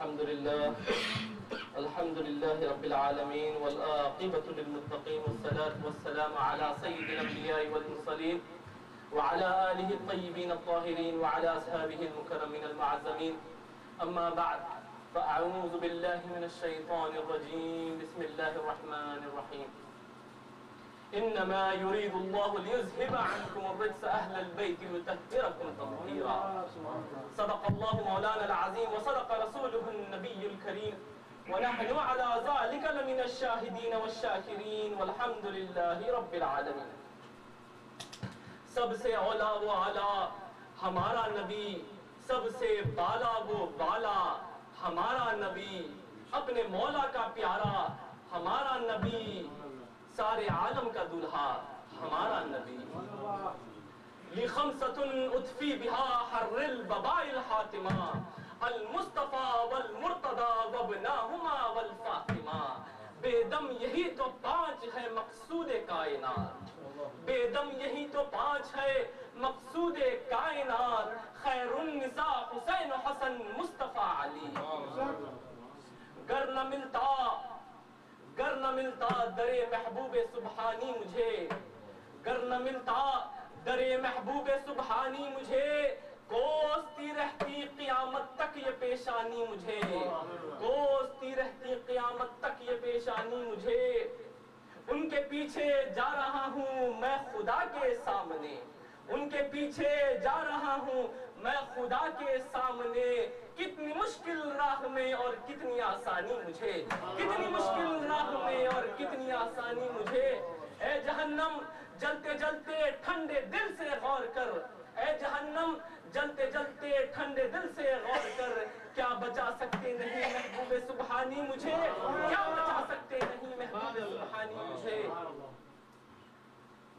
الحمد لله رب العالمين والعاقبة للمتقين والصلاة والسلام على سيد الأنبياء والمرسلين وعلى آله الطيبين الطاهرين وعلى أصحابه المكرمين المعزمين أما بعد فأعوذ بالله من الشيطان الرجيم بسم الله الرحمن الرحيم إنما يريد الله ليذهب عنكم الرجس أهل البيت ويطهركم تطهيرا صدق الله مولانا العظيم وصدق رسوله النبي الكريم ونحن على ذلك لمن الشاهدين والشاكرين والحمد لله رب العالمين. سب سے اولا و اعلیٰ ہمارا نبی، سب سے بالا و بالا ہمارا نبی، اپنے مولا کا پیارا ہمارا نبی، سارے عالم کا دلہا ہمارا نبی. لخمسة اطفی بہا حر الوباء الحاتمہ المصطفیٰ والمرتضی وابناہما والفاطمہ. بے دم یہی تو پانچ ہے مقصود کائنات، بے دم یہی تو پانچ ہے مقصود کائنات. خیر النساء حسین و حسن مصطفیٰ علی. گر نہ ملتا در محبوب سبحانی مجھے، گر نہ ملتا در محبوب سبحانی مجھے، کوستی رہتی قیامت تک یہ پیشانی مجھے، کوستی رہتی قیامت تک یہ پیشانی مجھے. ان کے پیچھے جا رہا ہوں میں خدا کے سامنے، ان کے پیچھے جا رہا ہوں میں خدا کے سامنے. کتنی مشکل راہ میں اور کتنی آسانی مجھے، کتنی مشکل راہ میں اور کتنی آسانی مجھے. اے جہنم جلتے جلتے ٹھنڈے دل سے غور کر، اے جہنم جلتے جلتے ٹھنڈے دل سے غور کر. کیا بچا سکتے نہیں محبوب سبحانی مجھے، کیا بچا سکتے نہیں محبوب سبحانی مجھے.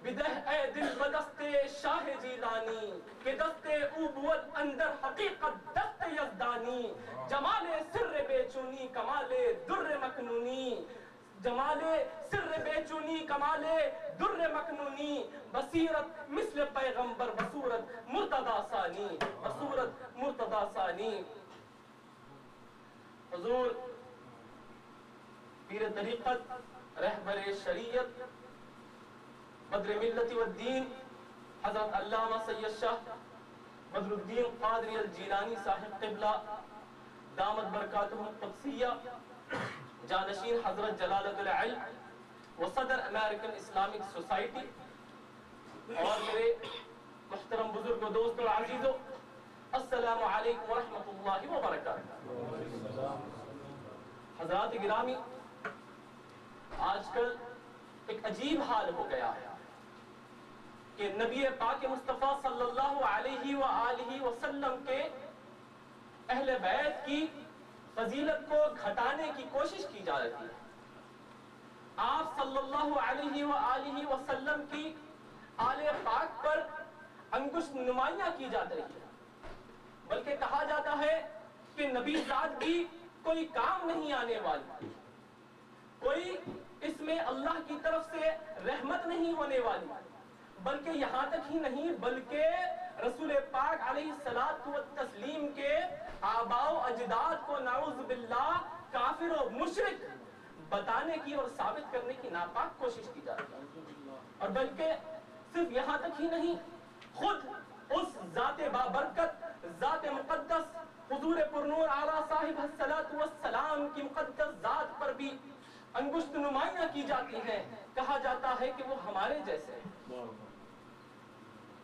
بدہ اے دل بدستے شاہ جیلانی کہ دستے عبوت اندر حقیقت دست یزدانی. جمال سر بے چونی کمال در مکنونی، جمال سر بے چونی کمال در مکنونی. بصیرت مثل پیغمبر بصورت مرتضی ثانی، بصورت مرتضی ثانی. حضور پیر طریقت، رہبر شریعت، بدر ملت والدین حضرت علامہ سید شاہ بدر الدین قادری الجیلانی صاحب قبلہ دامت برکاتہم القدسیہ، جانشین حضرت جلالت العلم وصدر امریکن اسلامک سوسائٹی، اور میرے محترم بزرگ و دوست و عزیزو، السلام علیکم ورحمۃ اللہ وبرکاتہ. حضرات گرامی، آج کل ایک عجیب حال ہو گیا ہے کہ نبی پاک مصطفیٰ صلی اللہ علیہ وآلہ وسلم کے اہل بیت کی فضیلت کو گھٹانے کی کوشش کی جا رہی ہے. آپ صلی اللہ علیہ وآلہ وسلم کی آل پاک پر انگشت نمائیاں کی جاتی ہے، بلکہ کہا جاتا ہے کہ نبی ذات کی کوئی کام نہیں آنے والی، کوئی اس میں اللہ کی طرف سے رحمت نہیں ہونے والی. بلکہ یہاں تک ہی نہیں، بلکہ رسول پاک علیہ الصلوۃ والتسلیم کے آباء و اجداد کو نعوذ باللہ کافر و مشرک بتانے کی اور ثابت کرنے کی ناپاک کوشش کی جاتی ہے. اور بلکہ صرف یہاں تک ہی نہیں، خود اس ذات بابرکت، ذات مقدس، حضور پرنور اعلیٰ صاحب الصلوۃ والسلام کی مقدس ذات پر بھی انگشت نمائیاں کی جاتی ہیں. کہا جاتا ہے کہ وہ ہمارے جیسے ہیں.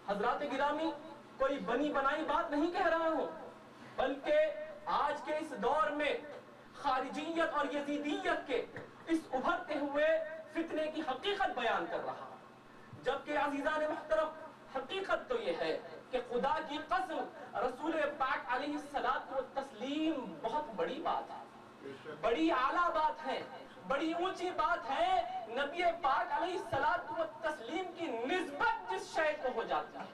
حضرات گرامی، کوئی بنی بنائی بات نہیں کہہ رہا ہوں، بلکہ آج کے اس دور میں خارجیت اور یزیدیت کے اس ابھرتے ہوئے فتنے کی حقیقت بیان کر رہا ہوں. جبکہ عزیزان محترم، حقیقت تو یہ ہے کہ خدا کی قسم رسول پاک علیہ الصلوۃ والتسلیم بہت بڑی بات ہے، بڑی اعلیٰ بات ہے، بڑی اونچی بات ہے. نبی پاک علیہ الصلوۃ والتسلیم کی نسبت جس شے کو ہو جاتی ہے،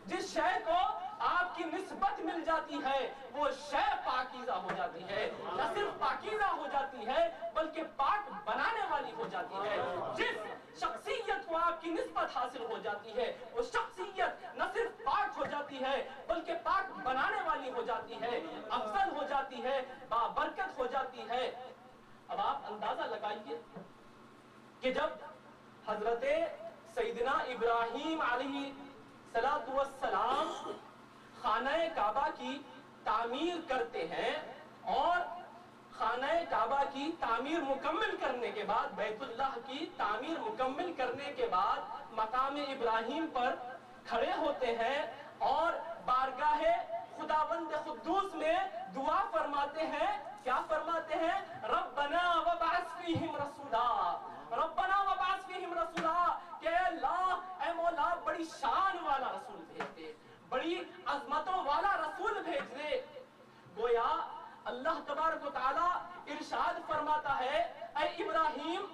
جس شے کو آپ کی نسبت مل جاتی ہے، وہ شے پاکیزہ ہو جاتی ہے. نہ صرف پاکیزہ ہو جاتی ہے بلکہ پاک بنانے والی ہو جاتی ہے. جس شخصیت کو آپ کی نسبت حاصل ہو جاتی ہے، وہ شخصیت نہ صرف پاک ہو جاتی ہے بلکہ پاک بنانے والی ہو جاتی ہے، افضل ہو جاتی ہے، بابرکت ہو جاتی ہے۔ اب آپ اندازہ لگائیے کہ جب حضرت سیدنا ابراہیم علیہ السلام خانہ کعبہ کی تعمیر کرتے ہیں اور خانہ کعبہ کی تعمیر مکمل کرنے کے بعد، بیت اللہ کی تعمیر مکمل کرنے کے بعد مقام ابراہیم پر کھڑے ہوتے ہیں اور بارگاہ خداوند قدوس میں دعا فرماتے ہیں۔ کیا فرماتے ہیں؟ ربنا وبعث فیہم رسولا، ربنا وبعث فیہم رسولا، کہ اللہ اے مولا بڑی شان والا رسول بھیج دے، بڑی عظمتوں والا رسول بھیج دے۔ گویا اللہ تبارک و تعالی ارشاد فرماتا ہے، اے ابراہیم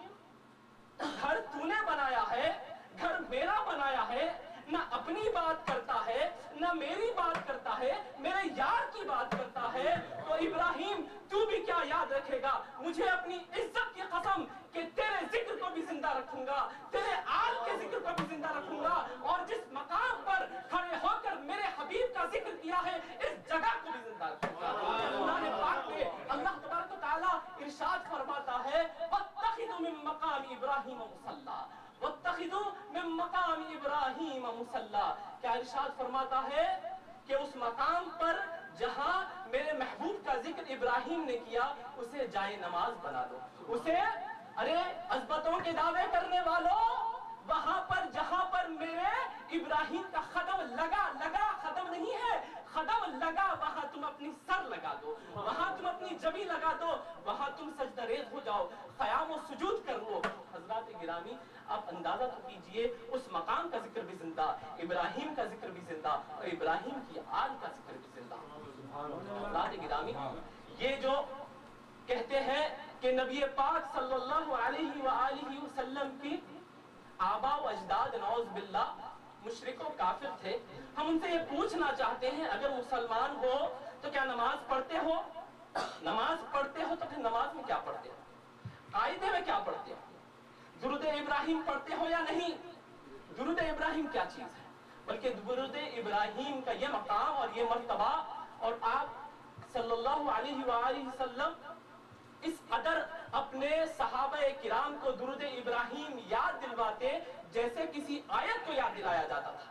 گھر تو نے بنایا ہے، گھر میرا بنایا ہے، نہ اپنی بات کرتا ہے نہ میری بات کرتا ہے، میرے یار کی بات کرتا ہے۔ تو ابراہیم تو بھی کیا یاد رکھے گا؟ مجھے اپنی عزت کی قسم کہ تیرے ذکر کو بھی زندہ رکھوں گا، تیرے آل کے ذکر کو بھی زندہ رکھوں گا، اور جس مقام پر کھڑے ہو کر میرے حبیب کا ذکر کیا ہے اس جگہ کو بھی زندہ رکھوں گا۔ قرآن پاک میں اللہ تبارک و تعالیٰ ارشاد فرماتا ہے، وَاتَّخِذُوا مِن مَّقَامِ إِبْرَاهِيمَ مُصَلًّى، وَاتَّخِذُوا مِن مَّقَامِ إِبْرَاهِيمَ مُصَلًّى۔ کیا ارشاد فرماتا ہے کہ اس مقام پر جہاں میرے محبوب کا ذکر ابراہیم نے کیا اسے جائے نماز بنا دو، اسے ارے عظمتوں کے دعوے کرنے والوں، وہاں پر جہاں پر میرے ابراہیم کا قدم لگا ختم نہیں ہے، قدم لگا وہاں تم اپنی سر لگا دو، وہاں تم اپنی جبی لگا دو، وہاں تم سجدہ ریز ہو جاؤ، قیام و سجود کر لو۔ حضرات گرامی آپ اندازہ تو کیجئے اس مقام کا ذکر بھی زندہ، ابراہیم کا ذکر بھی زندہ، اور ابراہیم کی آل کا ذکر بھی زندہ۔ حضرات گرامی یہ جو کہتے ہیں کہ نبی پاک صلی اللہ علیہ وآلہ وسلم کی آبا و اجداد نعوذ باللہ مشرک و کافر تھے، ہم ان سے یہ پوچھنا چاہتے ہیں اگر مسلمان ہو تو کیا نماز پڑھتے ہو؟ نماز پڑھتے ہو تو پھر نماز میں کیا پڑھتے ہو؟ قاعدے میں کیا پڑھتے ہو؟ درود ابراہیم پڑھتے ہو یا نہیں؟ درود ابراہیم کیا چیز ہے؟ بلکہ درود ابراہیم کا یہ مقام اور یہ مرتبہ، اور آپ صلی اللہ علیہ وآلہ وسلم اس قدر اپنے صحابہ کرام کو درود ابراہیم یاد دلواتے جیسے کسی آیت کو یاد دلایا جاتا تھا،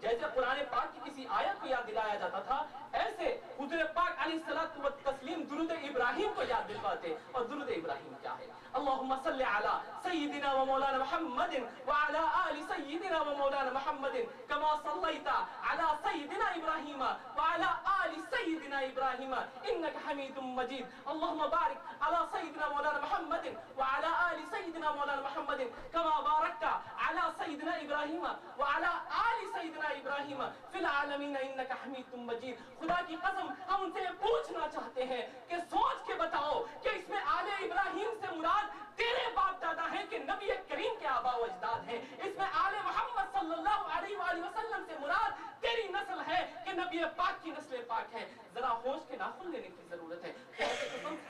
جیسے قرآن پاک کی کسی آیت کو یاد دلایا جاتا تھا، ایسے حضور پاک علیہ الصلوۃ والتسلیم درود ابراہیم کو یاد دلواتے۔ اور درود ابراہیم کیا ہے؟ اللہم صلی علی سیدنا و مولانا محمد وعلی آل سیدنا و مولانا محمد کما صلیت علی سیدنا ابراہیم وعلی آل سیدنا ابراہیم انک حمید مجید۔ اللہم بارک علی سیدنا مولانا محمد وعلی آل سیدنا مولانا محمد کما بارکت علی سیدنا ابراہیم وعلی آل سیدنا ابراہیم فی العالمین انک حمید مجید۔ خدا کی قسم ہم ان سے پوچھنا چاہتے ہیں کہ سوچ کے بتاؤ کہ اس میں آل ابراہیم سے مراد تیرے باپ دادا ہیں کہ نبی کریم کے آبا و اجداد ہیں؟ اس میں آل محمد صلی اللہ علیہ وآلہ وسلم سے مراد تیری نسل ہے کہ نبی پاک کی نسل پاک ہے؟ ذرا ہوش کے ناخن لینے کی ضرورت ہے۔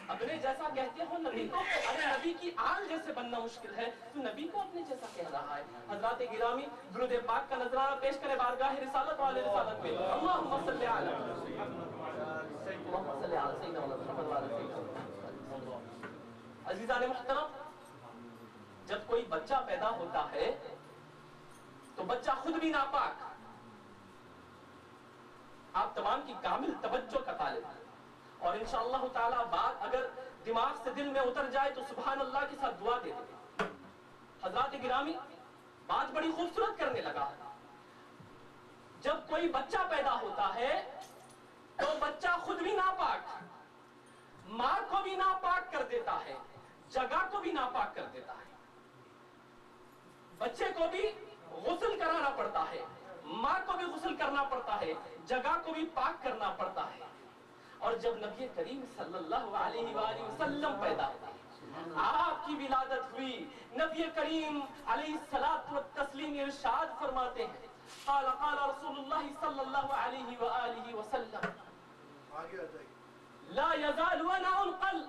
اپنے جیسا کہتے ہو نبی کو، ارے نبی کی آل جیسے بننا مشکل ہے، تو نبی کو اپنے جیسا کہہ رہا ہے۔ حضرات گرامی درود پاک کا نذرانہ پیش کرے بارگاہ رسالت والے رسالت میں، اللہم صلی علی اللہم صلی علی سیدنا محمد وعلی سیدنا۔ عزیزان محترم، جب کوئی بچہ پیدا ہوتا ہے تو بچہ خود بھی ناپاک، آپ تمام کی کامل توجہ کا طالب ہے، اور انشاءاللہ تعالی بات اگر دماغ سے دل میں اتر جائے تو سبحان اللہ کے ساتھ دعا دے دیں۔ حضرات گرامی بات بڑی خوبصورت کرنے لگا، جب کوئی بچہ پیدا ہوتا ہے تو بچہ خود بھی ناپاک، ماں کو بھی ناپاک کر دیتا ہے، جگہ کو بھی ناپاک کر دیتا ہے، بچے کو بھی غسل کرانا پڑتا ہے، ماں کو بھی غسل کرنا پڑتا ہے، جگہ کو بھی پاک کرنا پڑتا ہے۔ اور جب نبی کریم صلی اللہ علیہ وآلہ وسلم پیدا ہوئے، آپ کی ولادت ہوئی، نبی کریم علیہ الصلوۃ والتسلیم ارشاد فرماتے ہیں، قال قال رسول اللہ صلی اللہ علیہ وآلہ وسلم لا يزال وانا انقل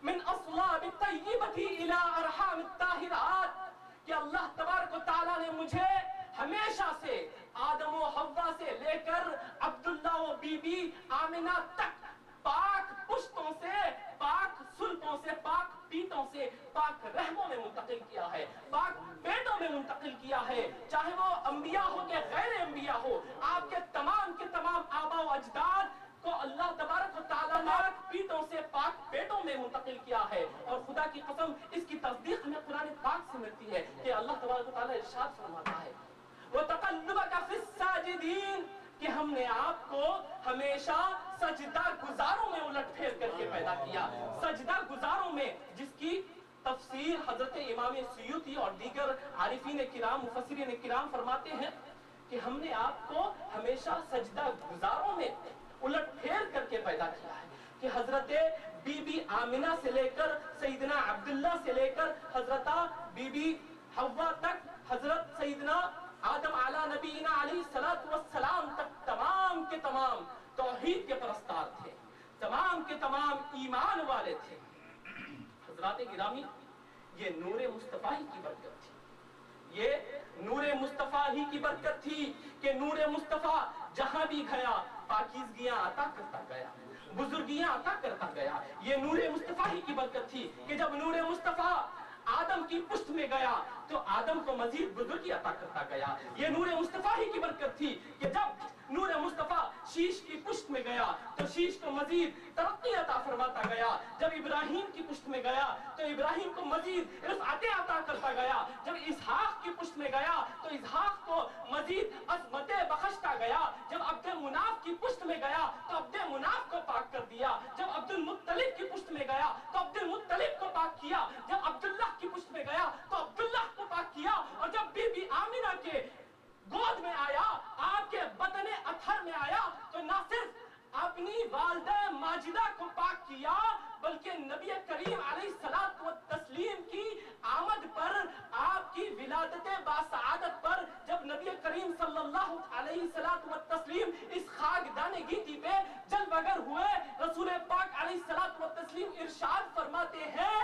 من اصلاب الطیبۃ الى ارحام الطاہرات، کہ اللہ تبارک و تعالیٰ نے مجھے ہمیشہ سے آدم و حوا سے لے کر عبداللہ و بی بی آمنہ تک پاک پشتوں पाक पीठों से पाक पेटों में मुंतकिल किया है। और खुदा की कसम इसकी तस्दीक हमें कुरान पाक से मिलती है कि अल्लाह तबारक व तआला इरशाद फरमाता है वो तक़ल्लुबका फिस साजिदीन, कि हमने आपको हमेशा सजदा गुजारों में उलट फेर करके पैदा किया। सजदा गुजारों में, जिसकी तफसीर हजरत इमाम सुयूती और दीगर आरिफीन किराम मुफस्सिरीन किराम फरमाते हैं कि हमने आपको हमेशा सजदा गुजारों में उलट फेर करके पैदा किया है। कि हजरत बीबी आमिना से लेकर सईदना अब्दुल्ला से लेकर हजरत बीबी हव्वा तक, हजरत सईदना आदम आला नबीना अलैहिस्सलातु वस्सलाम तक तमाम के तमाम तौहीद के परस्तार थे, तमाम के तमाम ईमान वाले थे। हजरात गिरामी, ये नूरे मुस्तफा ही की बरकत थी, ये नूरे मुस्तफा ही की बरकत थी कि नूरे मुस्तफा जहां भी गया पाकीज़गियां अता करता गया, बुजुर्गियां अता करता गया। ये नूरे मुस्तफा ही की बरकत थी कि जब नूरे मुस्तफा आदम की पुष्ट में गया तो आदम को मजीद बुजुर्गी अता करता गया। ये नूरे मुस्तफा ही की बरकत थी कि जब नूरे मुस्तफा शीश की पुष्ट में गया तो शीश को मजीद तरक्की अता फरमाता गया। जब इब्राहिम की पुष्ट में गया तो इब्राहिम को मजीद रिफ़अत अता करता गया। जब इसहाक की पुष्ट में गया तो इसहाक को मजीद अज़मत बख्शता गया। जब अब्दुल मुनाफ की पुष्ट में गया तो अब्दुल मुनाफ को पाक कर दिया। जब अब्दुल मुत्तलिब की पुष्ट में गया तो अब्दुल मुत्तलिब को पाक किया। जब अब्दुल्लाह की पुष्ट में गया तो अब्दुल्लाह को पाक किया। और जब बीबी आमिना के गोद में आया, आपके बदने अथर में आया, तो ना सिर्फ अपनी वालिदा माजिदा को पाक किया बल्कि नबी करीम अलैहिस्सलातु व तस्लीम की आमद पर, आपकी विलादत बासआदत पर, जब नबी करीम सल्लल्लाहु अलैहिस्सलातु व तस्लीम इस खाकदाने गीती पे जलवगर हुए, रसूल पाक अलैहिस्सलातु व तस्लीम इरशाद फरमाते हैं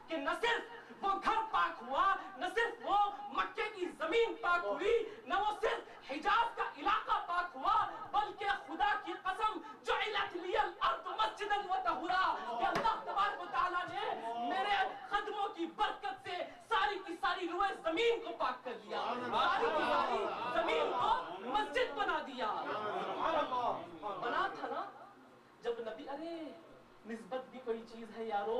कि न सिर्फ वो घर पाक हुआ, न सिर्फ वो मक्के की जमीन पाक हुई, न वो सिर्फ हिजाज का इलाका पाक हुआ, बल्कि खुदा की कसम जुइलत लियल अर्द मस्जिदन व तहुरा, कि अल्लाह तबारक व तआला ने मेरे कदमों की बरकत से सारी की सारी रूए जमीन को पाक कर दिया, सारी की सारी जमीन को मस्जिद बना दिया। बना था ना जब नबी, अरे निस्बत भी कोई चीज है यारो।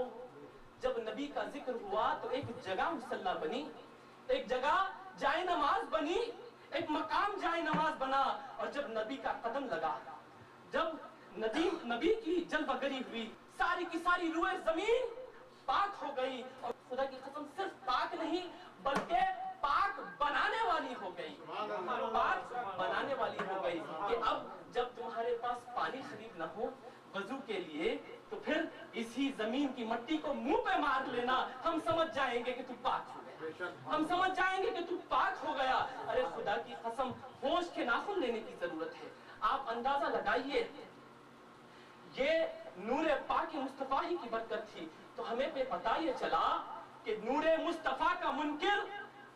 जब नबी का जिक्र हुआ तो एक जगह मुसल्ला बनी, एक जगह जाए नमाज बनी, एक मकाम जाए नमाज बना। और जब नबी का कदम लगा, जब नबी की जलवगरी हुई, सारी की सारी रूए जमीन पाक हो गई। और खुदा की कसम सिर्फ पाक नहीं बल्कि पाक बनाने वाली हो गई, पाक बनाने वाली हो गई। कि अब जब तुम्हारे पास पानी खरीद न हो वजू के लिए तो फिर इसी जमीन की मट्टी को मुंह पे मार लेना, हम समझ जाएंगे कि तू पाक हो गया, हम समझ जाएंगे कि तू पाक हो गया। अरे खुदा की कसम होश के नाखून लेने की जरूरत है। आप अंदाजा लगाइए, ये नूरे पाक मुस्तफा ही की बरकत थी। तो हमें पे पता ये चला कि नूरे मुस्तफा का मुनकिर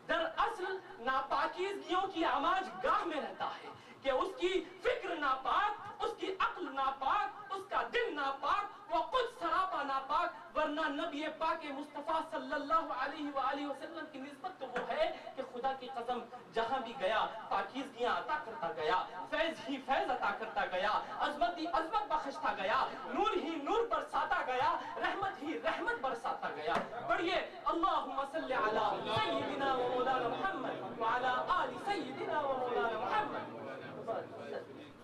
दरअसल नापाकीज़गियों की आमाज गाह में रहता है कि उसकी फिक्र नापाक, उसकी अक्ल नापाक, उसका दिल नापाक, वो खुद सरापा नापाक। वरना नबी पाक मुस्तफा सल्लल्लाहु अलैहि वसल्लम की निस्बत तो वो है कि खुदा की कसम जहां भी गया पाकीज़गियां अता करता गया, फैज ही फैज अता करता गया, अजमत ही अजमत बख्शता गया, नूर ही नूर बरसाता गया, रहमत ही रहमत बरसाता गया। पढ़िए अल्लाहुम्मा सल्ली अला सय्यिदिना व मौलाना मुहम्मद व अला आलि सय्यिदिना व मौलाना मुहम्मद।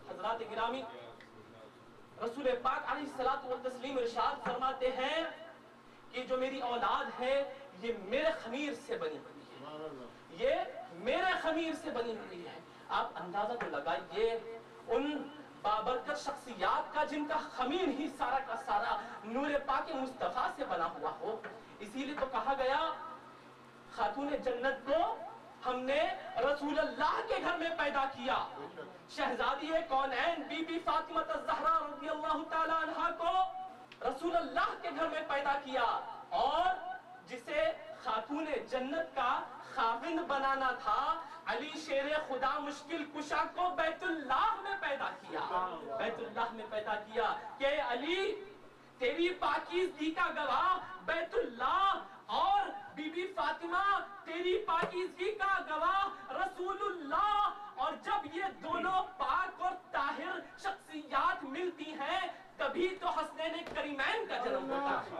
हज़रात गिरामी, रसूल पाक अलैहिस्सलातु व तस्लीम इरशाद फरमाते हैं कि जो मेरी औलाद है ये मेरे खमीर से बनी हुई है, ये मेरे खमीर से बनी हुई है। आप अंदाजा तो लगाइए उन बाबरकत शख्सियात का जिनका खमीर ही सारा का सारा नूर पाक मुस्तफा से बना हुआ हो। इसीलिए तो कहा गया खातून जन्नत को हमने रसूल अल्लाह के घर में पैदा किया। शहजादी कौनैन बीबी फातिमा ज़हरा रज़ियल्लाहु ताला अन्हा को रसूल अल्लाह के घर में पैदा किया। और जिसे खातून जन्नत का खाविंद बनाना था, अली शेर खुदा मुश्किल कुशा को बैतुल्लाह में पैदा किया, बैतुल्लाह में पैदा किया कि अली तेरी पाकीज़गी का गवाह बैतुल्लाह और बीबी फातिमा तेरी पाकीज़गी का गवाह रसूलुल्लाह। और जब ये दोनों पाक और ताहिर शख्सियात मिलती हैं तभी तो हसनैन करीमैन का जन्म होता है,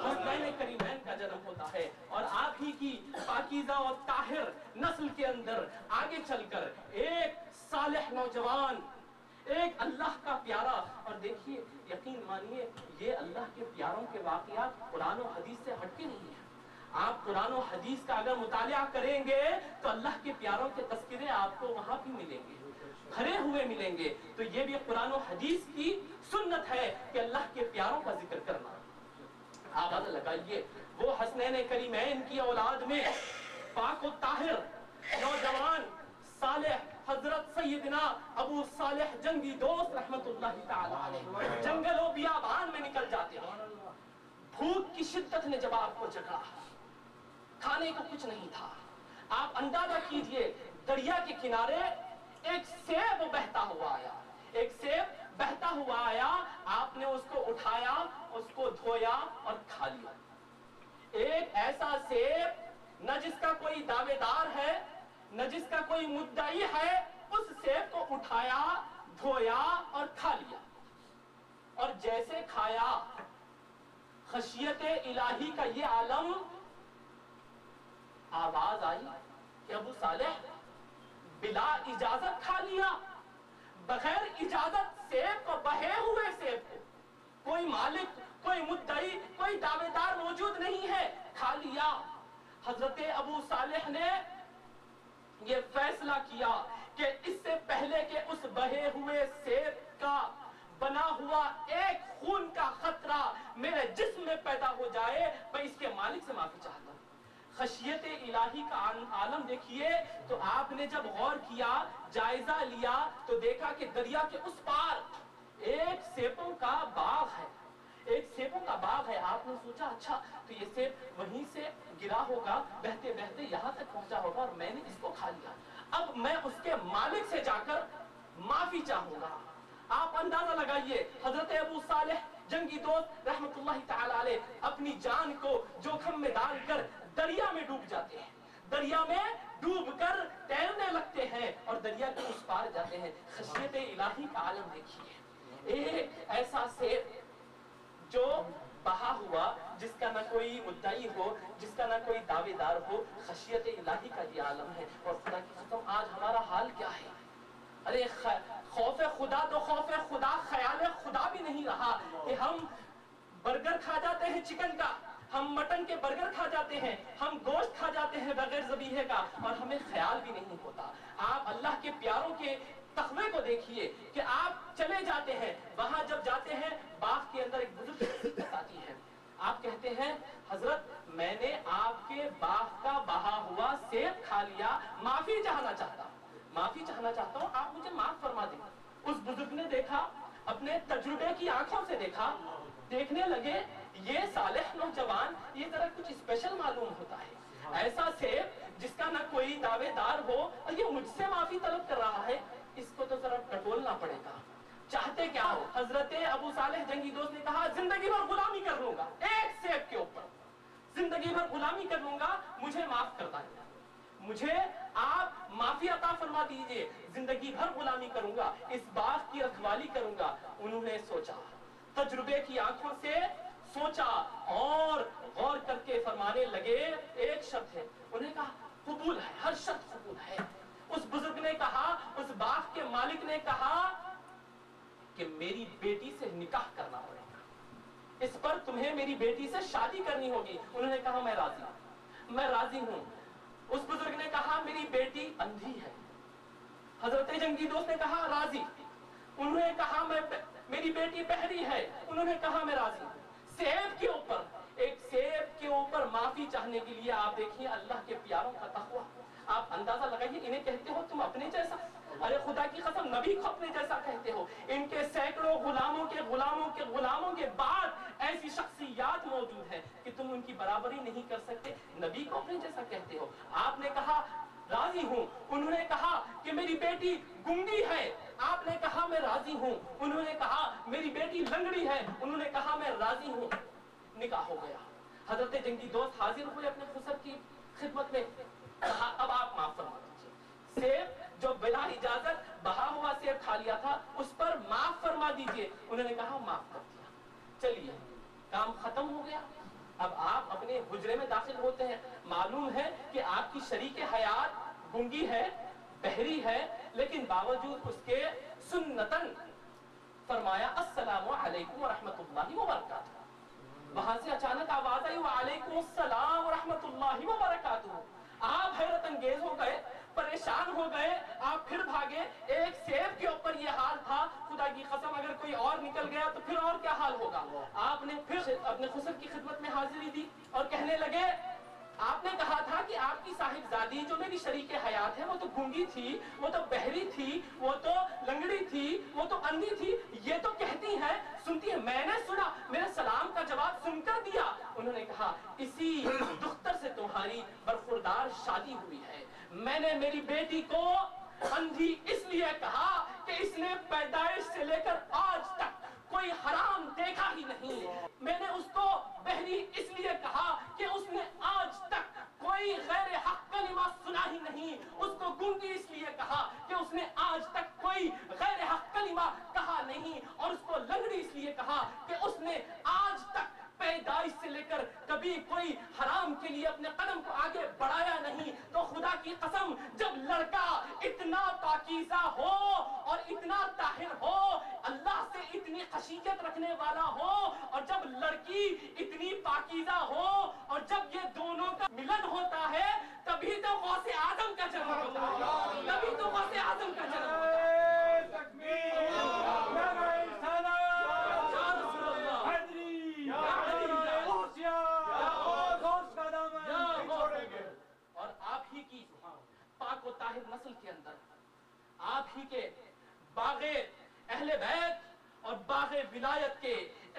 हसनैन करीमैन का जन्म होता है। और आप ही की पाकीज़ा और ताहिर नस्ल के अंदर आगे चलकर एक सालिह नौजवान, एक अल्लाह का प्यारा, और देखिए यकीन मानिए ये अल्लाह के प्यारों के वाक़यात कुरान और हदीस से हटके नहीं है। आप कुरान और हदीस का अगर मुतालिया करेंगे तो अल्लाह के प्यारों के तस्करे आपको वहां भी मिलेंगे, भरे हुए मिलेंगे। तो ये भी कुरान और हदीस की सुन्नत है कि अल्लाह के प्यारों का जिक्र करना। आप आगे लगाइए, वो हसनैन करीमैन की औलाद में पाक और ताहिर नौजवान सालेह हजरत सैयदना अबू सालेह जंगी दोस्त रहमतुल्लाहि ताला अलैह जंगलों बियाबान में निकल जाते हैं। भूख की शिद्दत ने जब आपको जगा, खाने को कुछ नहीं था, आप अंदाजा कीजिए दरिया के किनारे एक सेब बहता हुआ आया, एक सेब बहता हुआ आया, आपने उसको उठाया, उसको धोया और खा लिया। एक ऐसा सेब न जिसका कोई दावेदार है, न जिसका कोई मुद्दाई है, उस सेब को उठाया, धोया और खा लिया। और जैसे खाया, खशियत इलाही का ये आलम, आवाज आई कि अबू सालेह बिला इजाजत खा लिया, बगैर इजाजत सेब को, बहे हुए सेब को, कोई मालिक, कोई मुद्दई, कोई दावेदार मौजूद नहीं है, खा लिया। हजरत अबू सालेह ने ये फैसला किया कि इससे पहले कि उस बहे हुए सेब का बना हुआ एक खून का खतरा मेरे जिस्म में पैदा हो जाए, मैं इसके मालिक से माफी चाहता हूं। खशियत इलाही का आलम देखिए। तो आपने जब गौर किया, जायजा लिया, तो देखा कि दरिया के उस पार एक सेबों का बाग है, एक सेबों का बाग है। आपने सोचा अच्छा तो ये सेब वहीं से गिरा होगा, बहते बहते यहाँ तक पहुंचा होगा और मैंने इसको खा लिया, अब मैं उसके मालिक से जाकर माफी चाहूंगा। आप अंदाजा लगाइए, हजरत अबू सालेह जंगी दोस्त रहमतुल्लाहि ताला अलैह अपनी जान को जोखिम में डालकर दरिया में डूब जाते हैं, दरिया में डूबकर तैरने लगते हैं और दरिया के उस पार जाते हैं। खशियत इलाही का आलम देखिए, एक ऐसा सेब जो बहा हुआ, जिसका ना कोई मुद्दाई हो, जिसका ना कोई दावेदार हो, खशियत इलाही का ये आलम है। और खुदा की कसम आज हमारा हाल क्या है, अरे खौफ खुदा तो खौफ खुदा, ख्याल खुदा भी नहीं रहा कि हम बर्गर खा जाते हैं चिकन का, हम मटन के बर्गर खा जाते हैं, हम गोश्त खा जाते हैं बगैर ज़बीहे का, और हमें ख्याल भी नहीं होता। आप अल्लाह के प्यारों के तक़वे को देखिए कि आप चले जाते हैं, वहां जब जाते हैं बाग के अंदर एक बुजुर्ग आती है, आप कहते हैं हजरत मैंने आपके बाग का बहा हुआ सेब खा लिया, माफी चाहना चाहता हूँ, माफी चाहना चाहता हूँ, आप मुझे माफ फरमा दें। उस बुजुर्ग ने देखा, अपने तजुर्बे की आंखों से देखा, देखने लगे ये सालेह नौजवान, ये जरा कुछ स्पेशल मालूम होता है, ऐसा सेब जिसका ना कोई दावेदार हो और ये मुझसे माफी तलब कर रहा है, इसको तो जरा टटोलना पड़ेगा। चाहते क्या हो? हजरत अबू सालेह जंगी दोस्त ने कहा जिंदगी भर गुलामी कर लूंगा, एक सेब के ऊपर जिंदगी भर गुलामी कर लूंगा, मुझे माफ कर दीजिए, मुझे आप माफी अता फरमा दीजिए, जिंदगी भर गुलामी करूंगा, इस बात की रखवाली करूंगा। उन्होंने सोचा, तजुर्बे की आंखों से सोचा और गौर करके फरमाने लगे, एक शर्त है। उन्हें कहा कबूल है, हर शर्त कबूल है। उस बुजुर्ग ने कहा, उस बाग के मालिक ने कहा कि मेरी बेटी से निकाह करना पड़ेगा, इस पर तुम्हें मेरी बेटी से शादी करनी होगी। उन्होंने कहा मैं राजी हूं, मैं राजी हूं। उस बुजुर्ग ने कहा मेरी बेटी अंधी है। हजरत जंगी दोस्त ने कहा राजी। उन्होंने कहा मेरी बेटी बहरी है। उन्होंने कहा मैं राजी। सेब के ऊपर, एक सेब के ऊपर माफी चाहने के लिए आप देखिए अल्लाह के प्यारों का तक़वा। आप अंदाजा लगाइए, इन्हें कहते हो तुम अपने जैसा, अरे खुदा की कसम नबी को अपने जैसा कहते हो। इनके सैकड़ों गुलामों के गुलामों के गुलामों के बाद ऐसी शख्सियात मौजूद है कि तुम उनकी बराबरी नहीं कर सकते, नबी को अपने जैसा कहते हो। आपने कहा राजी हूं। उन्होंने कहा कि मेरी बेटी गूंगी है। आपने कहा मैं राजी हूं। उन्होंने कहा मेरी बेटी लंगड़ी है। उन्होंने कहा मैं राजी हूं। निकाह हो गया। हजरत जंगी दोस्त हाजिर हुए अपने खुसर की खिदमत में। कहा अब आप माफ फरमा दीजिए, सेब جو بلا اجازت بہا ہوا سیب کھا لیا تھا اس پر معاف فرما دیجئے. انہوں نے کہا معاف کر دیا. چلیے کام ختم ہو گیا. اب آپ اپنے حجرے میں داخل ہوتے ہیں. معلوم ہے کہ آپ کی شریک حیات گنگی ہے, بہری ہے, لیکن باوجود اس کے سنتاً فرمایا السلام علیکم ورحمۃ اللہ وبرکاتہ. وہاں سے اچانک آواز آئی وعلیکم السلام ورحمۃ اللہ وبرکاتہ. آپ حیرت انگیز ہو گئے, پریشان ہو گئے, آپ پھر بھاگے. ایک سیب کے اوپر یہ حال تھا, خدا کی قسم اگر کوئی اور نکل گیا تو پھر اور کیا حال ہوگا. آپ نے پھر اپنے خسر کی خدمت میں حاضری دی اور کہنے لگے آپ نے کہا تھا کہ آپ کی صاحبزادی جو میری شریک حیات ہے وہ تو گونگی تھی, وہ تو بہری تھی, وہ تو لنگڑی تھی, وہ تو اندھی تھی, یہ تو کہتی ہے سنتی ہے. میں نے سنا, میرے سلام کا جواب سن کر دیا. انہوں نے کہا اسی دختر سے تمہاری برخوردار شادی ہوئی ہے. میں نے میری بیٹی کو اندھی اس لیے کہا کہ اس نے پیدائش سے لے کر آج تک کوئی حرام دیکھا ہی نہیں. میں نے اس کو بہری اس لیے کہا کہ اس نے آج تک کوئی غیر حق کلمہ سنا ہی نہیں. اس کو گونگی اس لیے کہا کہ اس نے آج تک کوئی غیر حق کلمہ کہا نہیں. اور اس کو لنگڑی اس لیے کہا کہ اس نے آج تک پیدائش سے لے کر کبھی کوئی حرام کے لیے اپنے قدم کو آگے بڑھایا نہیں. تو خدا کی قسم جب لڑکا اتنا پاکیزہ ہو اور اتنا طاہر ہو, اللہ سے اتنی خشیت رکھنے والا ہو, اور جب لڑکی اتنی پاکیزہ ہو, اور جب یہ دونوں کا ملن ہوتا ہے تبھی تو غوث اعظم کا جنم ہوتا ہے. تبھی تو غوث اعظم کا جنم ہوتا ہے. اور آپ ہی کی پاک و طاہر نسل کے اندر آپ ہی کے باغ اہل بیت اور باغ ولایت کے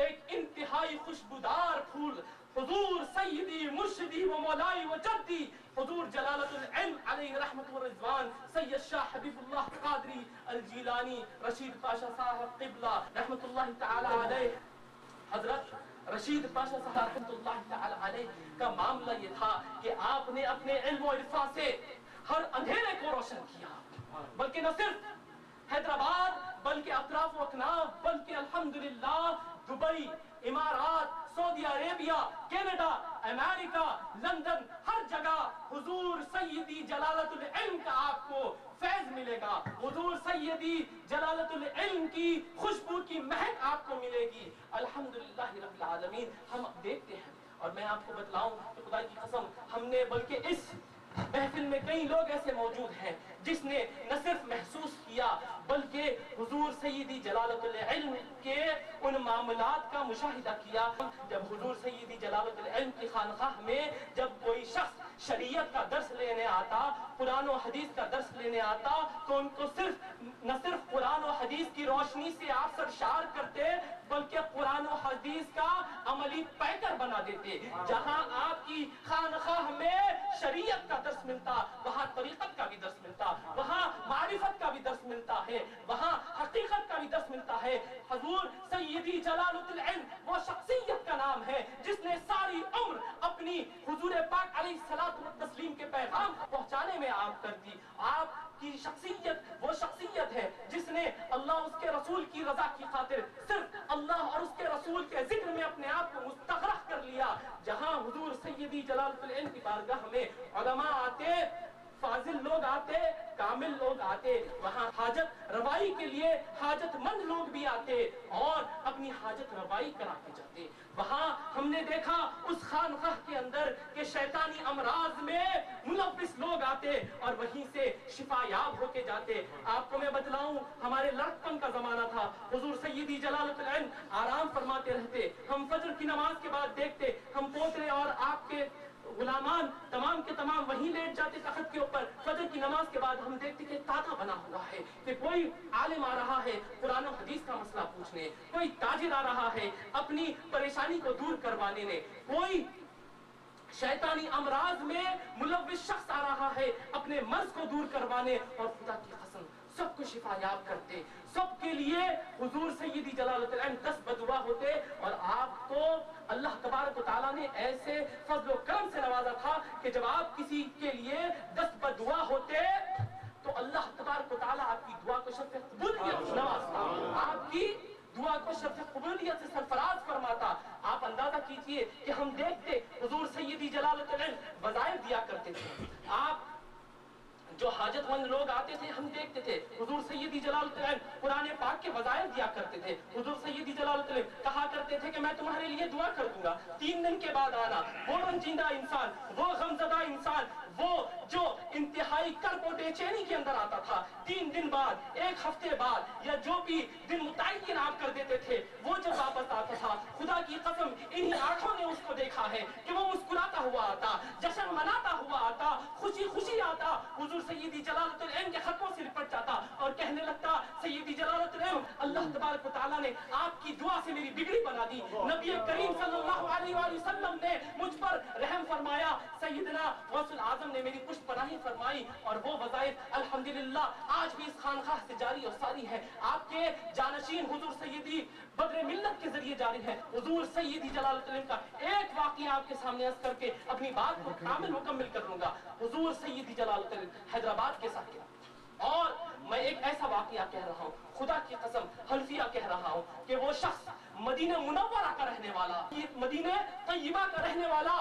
ایک انتہائی خوشبودار پھول حضور سیدی مرشدی و مولائی و جدی حضور جلالت العلم علیہ رحمت و رضوان سید شاہ حبیب اللہ قادری الجیلانی رشید پاشا صاحب قبلہ رحمت اللہ تعالی علیہ. حضرت رشید پاشا صاحب رحمت اللہ تعالی علیہ کا معاملہ یہ تھا کہ آپ نے اپنے علم و عرفان سے ہر اندھیرے کو روشن کیا, بلکہ نہ صرف حیدرآباد بلکہ اطراف و اکناف, بلکہ الحمدللہ دبئی, امارات, سعودی عربیہ, کینیڈا, امریکہ, لندن, ہر جگہ حضور سیدی جلالت العلم کا آپ کو فیض ملے گا. حضور سیدی جلالت العلم کی خوشبو کی مہک آپ کو ملے گی. الحمدللہ رب العالمین. ہم دیکھتے ہیں اور میں آپ کو بتلاؤں کہ خدا کی قسم ہم نے بلکہ اس محفل میں کئی لوگ ایسے موجود ہیں جس نے نہ صرف محسوس کیا بلکہ حضور سیدی جلالت العلم کے ان معاملات کا مشاہدہ کیا. جب حضور سیدی جلالت العلم کی خانقاہ میں جب کوئی شخص شریعت کا درس لینے آتا, قرآن و حدیث کا درس لینے آتا, تو ان کو نہ صرف قرآن و حدیث کی روشنی سے آپ سرشار کرتے بلکہ قرآن و حدیث کا عملی پیکر بنا دیتے. جہاں آپ کی خانقاہ میں شریعت کا درس ملتا وہاں طریقت کا بھی درس ملتا, وہاں معرفت کا بھی درس ملتا ہے, وہاں حقیقت کا بھی درس ملتا ہے. حضور سیدی جلالت العلم وہ شخصیت کا نام ہے جس نے ساری عمر اپنی حضور پاک علیہ الصلوۃ والتسلیم کے پیغام پہنچانے میں آپ کر دی. آپ کی شخصیت وہ شخصیت ہے جس نے اللہ اس کے رسول کی رضا کی خاطر صرف اللہ اور اس کے رسول کے ذکر میں اپنے آپ کو مستغرق کر لیا. جہاں حضور سیدی جلالت العلم کی بارگاہ میں علماء آتے, فاضل لوگ آتے, کامل لوگ آتے, وہاں حاجت روائی کے لیے حاجت مند لوگ بھی آتے اور اپنی حاجت روائی کرا کے جاتے. وہاں ہم نے دیکھا اس خانقاہ کے اندر کہ شیطانی امراض میں ملوث لوگ آتے اور وہیں سے شفا یاب ہو کے جاتے. آپ کو میں بتلاؤں ہمارے لڑکپن کا زمانہ تھا, حضور سیدی جلالت العلم آرام فرماتے رہتے. ہم فجر کی نماز کے بعد دیکھتے ہم پوترے اور آپ کے غلامان تمام کے تمام وہیں لیٹ جاتے تخت کے اوپر. فجر کی نماز کے بعد ہم دیکھتے کہ تاتا بنا ہوا ہے کہ کوئی عالم آ رہا ہے قرآن و حدیث کا مسئلہ پوچھنے, کوئی تاجر آ رہا ہے اپنی پریشانی کو دور کروانے نے, کوئی شیطانی امراض میں ملوث شخص آ رہا ہے اپنے مرض کو دور کروانے. اور خدا کی قسم سب کو شفا یاب کرتے, سب کے لیے حضور سیدی جلالت العلم دست بدعا ہوتے. اور آپ کو اللہ تبارک و تعالیٰ نے ایسے فضل و کرم سے نوازا تھا کہ جب آپ کسی کے لیے دست بدعا ہوتے تو اللہ तबारक व तआला आपकी दुआ को शर्फ कबूलियत से नवाजता, आपकी दुआ को शर्फ कबूलियत से सरफराज फरमाता। आप अंदाजा कीजिए कि हम देखते हुजूर सैयदी जलालुल इल्म वज़ाइफ दिया करते थे। आप जो हाजतमंद लोग आते थे हम देखते थे हुजूर सैयदी जलालुल इल्म कुरान पाक के वज़ाइफ दिया करते थे। हुजूर सैयदी जलालुल इल्म कहा करते थे कि मैं तुम्हारे लिए दुआ कर दूंगा, 3 दिन के बाद आना। वो रंजीदा इंसान, वो गमज़दा इंसान, वो जो इंतहाई कर्ब और बेचैनी के अंदर आता था, 3 दिन बाद, 1 हफ्ते बाद या जो भी दिन मुतय्यन आप कर देते थे, वो जब वापस आता था, खुदा की कसम इन्हीं आंखों ने उसको देखा है कि वो मुस्कुराता हुआ आता, जश्न मनाता हुआ आता, खुशी खुशी आता, हुजूर सैयदी जलालुल इल्म के खत्मों से लिपट जाता और कहने लगता, सैयदी जलालुल इल्म अल्लाह तबारक व तआला ने आपकी दुआ से मेरी बिगड़ी बना दी। नबी करीम सल्लल्लाहु अलैहि वसल्लम ने मुझ पर रहम फरमाया, सैयदना गौसुल आजम ने मेरी पुष्ट पनाही फरमाई और वो वज़ाइफ अल्हम्दुलिल्लाह आज भी इस खानकाह से जारी और सारी है। आपके जानशीन हुजूर सैयदी बद्र मिल्लत के जरिए जारी है। हुजूर सैयदी जलालुल इल्म का एक वाक़या आपके सामने अर्ज़ करके अपनी बात को कामिल मुकम्मिल कर लूंगा। हुजूर सैयदी जलालुल इल्म हैदराबाद के साथ किया और मैं एक ऐसा वाक़या कह रहा हूँ, खुदा की कसम हल्फिया कह रहा हूँ कि वो शख्स मदीना मुनव्वरा का रहने वाला, मदीना तय्यबा का रहने वाला,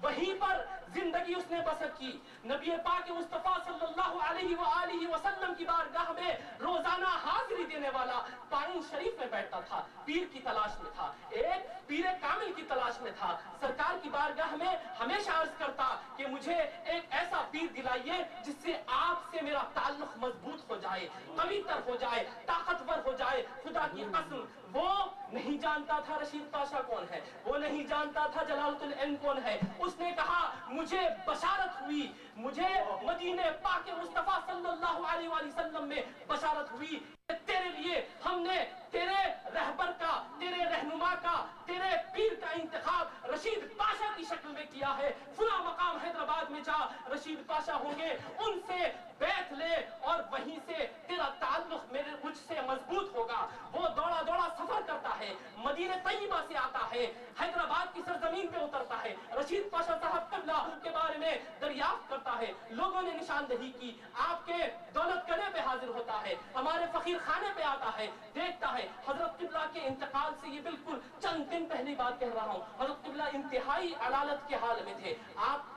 वहीं पर जिंदगी उसने बसर की। नबी पाक मुस्तफा सल्लल्लाहु अलैहि वसल्लम की बारगाह में रोजाना हाजिरी देने वाला पाइन शरीफ में बैठता था, पीर की तलाश में था, एक पीर कामिल की तलाश में था। सरकार की बारगाह में हमेशा अर्ज करता कि मुझे एक ऐसा पीर दिलाइए जिससे आपसे मेरा ताल्लुक मजबूत हो जाए, कवीतर हो जाए, ताकतवर हो जाए। खुदा की कसम वो नहीं जानता था रशीद पाशा कौन है, वो नहीं जानता था जलालुल इल्म कौन है। उसने कहा मुझे बशारत हुई, मुझे मदीने पाक मुस्तफा सल्लल्लाहु अलैहि वसल्लम में बशारत हुई, तेरे लिए हमने तेरे रहबर का, तेरे रहनुमा का, तेरे पीर का इंतखाब रशीद पाशा की शक्ल में किया है। फुला मकाम हैदराबाद में जा, रशीद पाशा होंगे, उनसे बैठ ले और वहीं से तेरा ताल्लुक मेरे मुझसे मजबूत होगा। वो दौड़ा दौड़ा सफर करता है, मदीने तय्यबा से आता है, हैदराबाद की सरजमीन पे उतरता है, रशीद पाशा साहब क़िबला के बारे में दरियाफ्त करता है। लोगों ने निशानदही की, आपके दौलत कने पे हाजिर होता है, हमारे फकीर खाने पे आता है, देखता है हजरत क़िबला के इंतकाल से ये बिल्कुल चंद दिन पहली बात कह रहा हूँ, हजरत क़िबला इंतहाई अलालत के हाल में थे, आप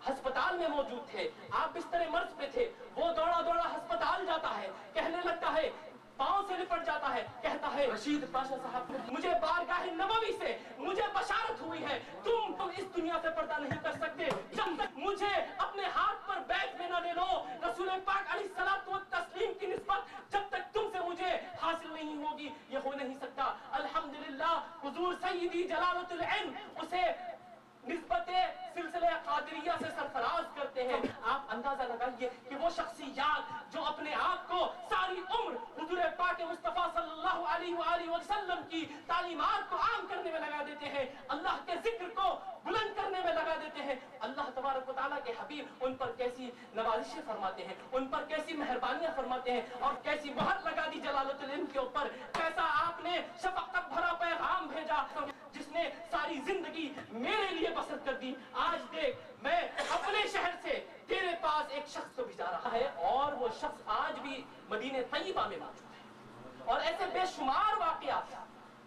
अस्पताल में मौजूद थे, आप बिस्तर मर्ज पे थे। वो दौड़ा दौड़ा अस्पताल जाता है, कहने लगता है, पांव से लिपट जाता है, कहता है रशीद पाशा साहब मुझे बारगाह नबवी से मुझे बशारत हुई है, तुम इस दुनिया से पर्दा नहीं कर सकते जब तक मुझे अपने हाथ पर बैठ में न ले लो। रसूल पाक अलैहिस्सलातु वस्सलाम की निस्बत जब तक तुमसे मुझे हासिल नहीं होगी ये हो नहीं सकता। अल्हम्दुलिल्लाह हुजूर सैयदी जलालुल इल्म उसे निस्बते सिलसिले कादरिया से सरफराज करते हैं। आप अंदाजा लगाइए कि वो शख्सियत जो अपने आप को सारी उम्र हुजूर पाक मुस्तफा सल्लल्लाहु अलैहि वसल्लम की तालीमात को आम करने में लगा देते हैं, अल्लाह के जिक्र को बुलंद करने में लगा देते हैं। अल्लाह तबारक व तआला के हबीब उन पर कैसी नवाजिशें फरमाते हैं, उन पर कैसी मेहरबानियां फरमाते हैं और कैसी मोहर लगा दी जलालुल इल्म के ऊपर, कैसा आपने शफकत भरा पैगाम भेजा जिसने सारी जिंदगी मेरे लिए बसर कर दी। आज देख मैं अपने शहर से तेरे पास एक शख्स को भिजा रहा है और वो शख्स आज भी मदीने तय्यबा में मौजूद है। और ऐसे बेशुमार वाक़यात,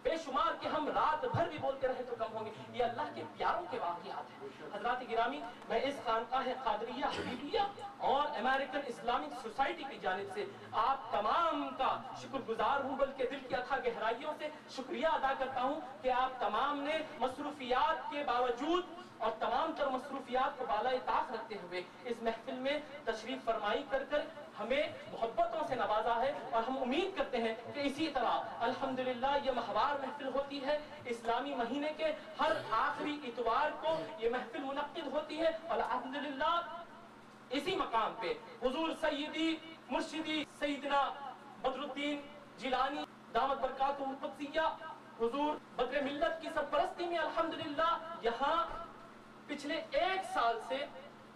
बेशुमार कि हम रात भर भी बोलते रहे तो कम होंगे, ये अल्लाह के प्यारों के वाक़यात हैं। हज़रात गिरामी, मैं इस खानकाह क़ादरिया हबीबिया और अमेरिकन इस्लामिक सोसाइटी की जानिब से आप तमाम का शुक्रगुजार हूँ, बल्कि दिल की अथाह गहराइयों से शुक्रिया अदा करता हूँ कि आप तमाम ने मसरूफियात के बावजूद और तमाम तर मसरूफियात को बाला ताक रखते हुए इस महफिल में तशरीफ फरमाई कर हमें मोहब्बतों से नवाजा है। और हम उम्मीद करते हैं कि इसी तरह अल्हम्दुलिल्लाह ये महवार महफिल होती है, इस्लामी महीने के हर आखिरी इतवार को ये महफिल मुनक्किद होती है। और अल्हम्दुलिल्लाह इसी मकाम पे हुजूर सैयदी मुर्शिदी सैयदना बदरुद्दीन जिलानी दामत बरकातुहुल कुद्सिया हुजूर बद्र मिल्लत की सरपरस्ती में अल्हम्दुलिल्लाह यहाँ पिछले 1 साल से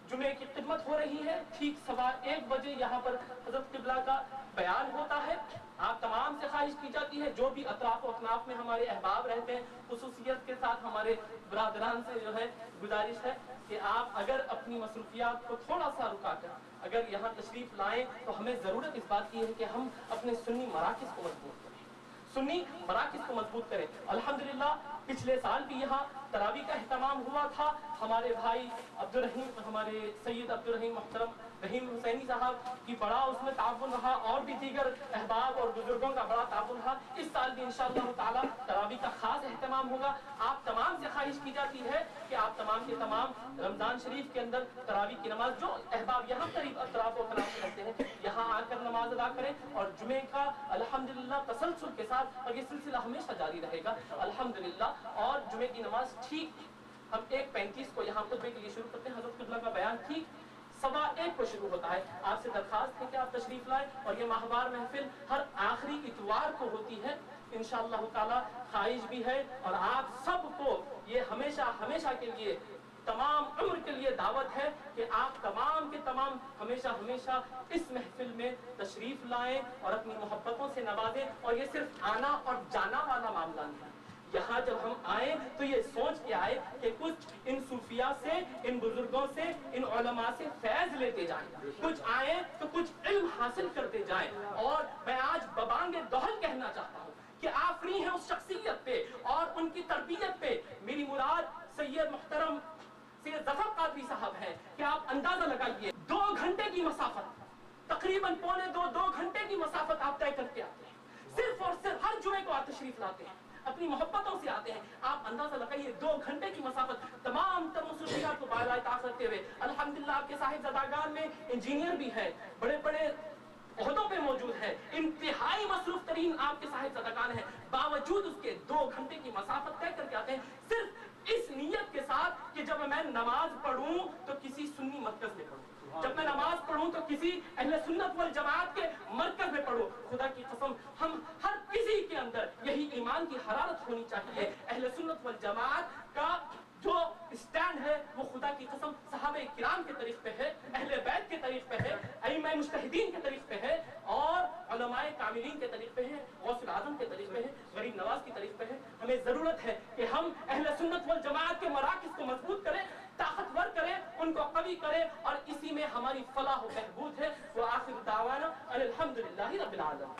जुमे की खिदमत हो रही है। ठीक 1:15 बजे यहाँ पर हजरत किबला का बयान होता है। आप तमाम से ख्वाहिश की जाती है, जो भी अतराफ और अतनाफ में हमारे अहबाब रहते हैं, खुसूसियत के साथ हमारे बरादरान से जो है गुजारिश है कि आप अगर अपनी मसरूफियात को थोड़ा सा रुका कर अगर यहाँ तशरीफ लाएं, तो हमें ज़रूरत इस बात की है कि हम अपने सुन्नी मराकिज़ को मजबूत करें, सुन्नी मराकिज़ को मजबूत करें। अल्हम्दुलिल्लाह पिछले साल भी यहाँ तरावी का एहतमाम हुआ था। हमारे भाई अब्दुल रहीम, हमारे सैयद अब्दुल रहीम मोहतरम रहीम हुसैनी साहब की बड़ा उसमें ताउन रहा और भी दीगर अहबाब और बुजुर्गों का बड़ा ताउन रहा। इस साल भी इंशाअल्लाह ताला तरावी का खास एहतमाम होगा। आप तमाम से ख्वाहिश की जाती है कि आप तमाम के तमाम रमजान शरीफ के अंदर तरावी की नमाज, जो अहबाब यहाँ करीब अतराफ और तनाफ में रहते हैं, यहाँ आकर नमाज अदा करें और जुमे का अल्हम्दुलिल्लाह तसलसल के साथ, और ये सिलसिला हमेशा जारी रहेगा अल्हम्दुलिल्लाह। और जुमे की नमाज ठीक हम 1:35 को यहाँ खुतबे के लिए शुरू करते हैं। हज़रत किबला का बयान ठीक 1:15 को शुरू होता है। आपसे दरखास्त है कि आप तशरीफ लाएं, और ये माहवार महफिल हर आखिरी इतवार को होती है इंशाअल्लाह ताला। ख्वाहिश भी है और आप सबको ये हमेशा हमेशा के लिए, तमाम उम्र के लिए दावत है कि आप तमाम के तमाम हमेशा हमेशा इस महफिल में तशरीफ लाएं और अपनी मोहब्बतों से नवाजें। और ये सिर्फ आना और जाना वाला मामला नहीं है। यहाँ जब हम आए तो ये सोच के आए कि कुछ इन सूफिया से, इन बुजुर्गों से, इन उलमा से फैज लेते जाएं, कुछ आए तो कुछ इल्म हासिल करते जाएं। और मैं आज बबांगे दोहल कहना चाहता हूँ कि आफरी है उस शख्सियत पे और उनकी तरबियत पे। मेरी मुराद सैयद मोहतरम सैयद ज़फ़र क़ादरी साहब है कि आप अंदाजा लगाइए 2 घंटे की मसाफत, तकरीबन 2 घंटे की मसाफत आप तय करके आते हैं। सिर्फ और सिर्फ हर जुमे को आप तशरीफ लाते हैं, अपनी मोहब्बतों से आते हैं। आप अंदाजा लगाइए 2 घंटे की मसाफत, तमाम तर मसरूफियात को बालाए ताक़त करते हुए। अल्हम्दुलिल्लाह आपके साहिबज़ादागान में इंजीनियर भी है, बड़े बड़े ओहदों पे मौजूद है, इंतहाई मसरूफ तरीन आपके साहिबज़ादागान है। बावजूद उसके 2 घंटे की मसाफत तय करके आते हैं, सिर्फ इस नियत के साथ कि जब मैं नमाज पढ़ूं तो किसी सुन्नी मरकज में पढ़ूं, जब मैं नमाज पढ़ूं तो किसी अहले सुन्नत वल जमात के मरकज में पढ़ूं। खुदा की कसम हम हर किसी के अंदर यही ईमान की हरारत होनी चाहिए। अहले सुन्नत वल जमात का जो स्टैंड है वो खुदा की कसम सहाबे किराम के तरीक़ पे है, अहले बैत के तरीक़ पे है, अइम्मा मुज्तहिदीन के तरीक़ पे है, और उलमाए कामिलीन के तरीक़ पे है, गौसुल आज़म के तरीक़ पे है, गरीब नवाज की तरीक़ पे है। हमें ज़रूरत है कि हम अहले सुन्नत वल जमात के मराकिज़ को मजबूत करें, ताकतवर करें, उनको कवी करें, और इसी में हमारी फलाह व बहबूद है। वो आखिर दावाना अल्हम्दुलिल्लाहि रब्बिल आलमीन।